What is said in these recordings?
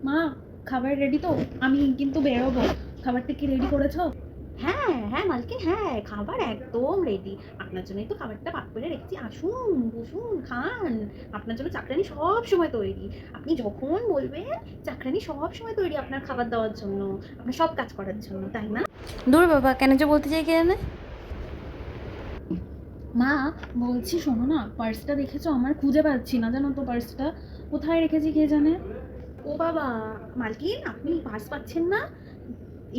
মা, খাবার রেডি তো? আমি কিন্তু বেরোবো। খাবারটা কি রেডি করেছো? হ্যাঁ হ্যাঁ মালকিন, হ্যাঁ খাবার একদম রেডি। আপনার জন্যই তো খাবারটা পাক করে রেখেছি। আসুন, বসুন, খান। আপনার জন্য চাকরানি সব সময় তৈরি। আপনি যখন বলবেন, চাকরানি সব সময় তৈরি আপনার খাবার দেওয়ার জন্য, আপনার সব কাজ করার জন্য, তাই না? দূর বাবা, কেন যে বলতে চাই কে জানে। মা, বলছি শোনো না, পার্সটা দেখেছো? আমার খুঁজে পাচ্ছি না, জানো তো পার্সটা কোথায় রেখেছি কে জানে। ও বাবা! মালকিন, আপনি পার্স পাচ্ছেন না?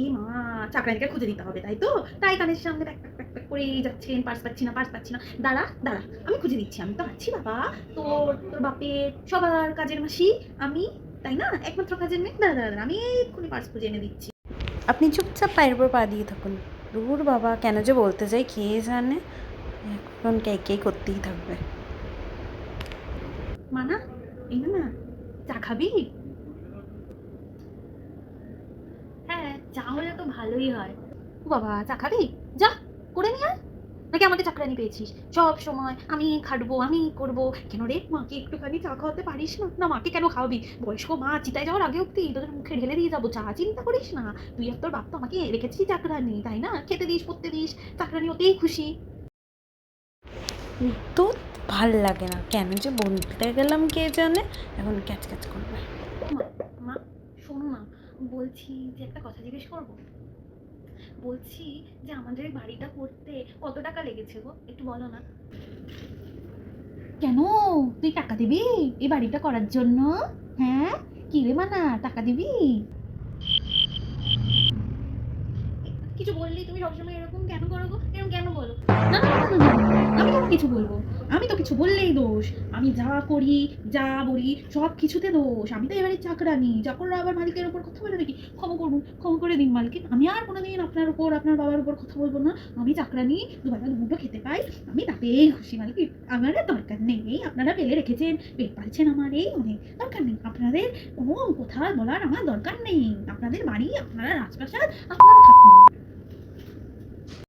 এ মা! চাকরানিকে খুঁজে দিতে হবে, তাই তো? তাই কানের সামনে প্যাক, প্যাক, প্যাক, প্যাক করেই যাচ্ছেন, পার্স পাচ্ছি না, পার্স পাচ্ছি না। দাঁড়া, দাঁড়া, আমি খুঁজে দিচ্ছি। আমি তো আছি বাবা। তোর বাপের, সবার কাজের মাসি আমি, তাই না? একমাত্র কাজের মেয়ে। দাঁড়া, দাঁড়া, দাঁড়া, আমি এক্ষুনি পার্স খুঁজে এনে দিচ্ছি। আপনি চুপচাপ পায়ের উপর পা দিয়ে থাকুন। দূর বাবা, কেন যে বলতে চাই কে জানে। এখন কে করতেই থাকবে। মানা, এই না না, চা খাবি? হ্যাঁ, চা হলে তো ভালোই হয়। ও বাবা! চা খাবি? যা, করে নিয়ে আয়। নাকি আমাকে চাকরানি পেয়েছিস? সব সময় আমি খাটবো, আমি করবো। কেন রে, মাকে একটুখানি চা খাওয়াতে পারিস না? না, মাকে কেন খাওয়াবি? বয়স্ক মা চিতায় যাওয়ার আগে অব্দি তোদের মুখে ঢেলে দিয়ে যাবো চা, চিন্তা করিস না। তুই আর তোর বাপ তো আমাকে রেখেছিস চাকরানি, তাই না? খেতে দিস, পরতে দিস, চাকরানি ওতেই খুশি। তো ভাল লাগে না, কেন যে বলতে গেলাম কে জানে। এখন ক্যাচ ক্যাচ করবে। মা, মা, শোনো না, বলছি যে একটা কথা জিজ্ঞেস করবো। বলছি যে আমাদের এই বাড়িটা করতে কত টাকা লেগেছে গো, একটু বলো না। কেন, তুই টাকা দিবি এই বাড়িটা করার জন্য? হ্যাঁ, কি রে মানা, টাকা দিবি? কিছু বললেই তুমি সবসময় এরকম কেন করো গো? এরকম কেন বলো? না, না, না, না, না, না, আমি কেন কিছু বলবো? আমি তো কিছু বললেই দোষ। আমি যা করি, যা বলি, সব কিছুতে দোষ। আমি তো এবারে চাকরানি। চাকররা আবার মালিকের উপর কথা বলে নাকি? ক্ষমা করুন, ক্ষমা করে দিন মালকিন। আমি আর কোনোদিন আপনার উপর, আপনার বাবার উপর কথা বলবো না। আমি চাকরানি, দুবেলা দুমুঠো খেতে পাই, আমি তাতেই খুশি মালকিন। আমার আর দরকার নেই। আপনারা পেলে রেখেছেন, পেট পালছেন আমার, এই অনেক। দরকার নেই আপনাদের কোনো কথা বলার, আমার দরকার নেই। আপনাদের বাড়ি, আপনারা রাজপ্রাসাদ, আপনারা থাকুন।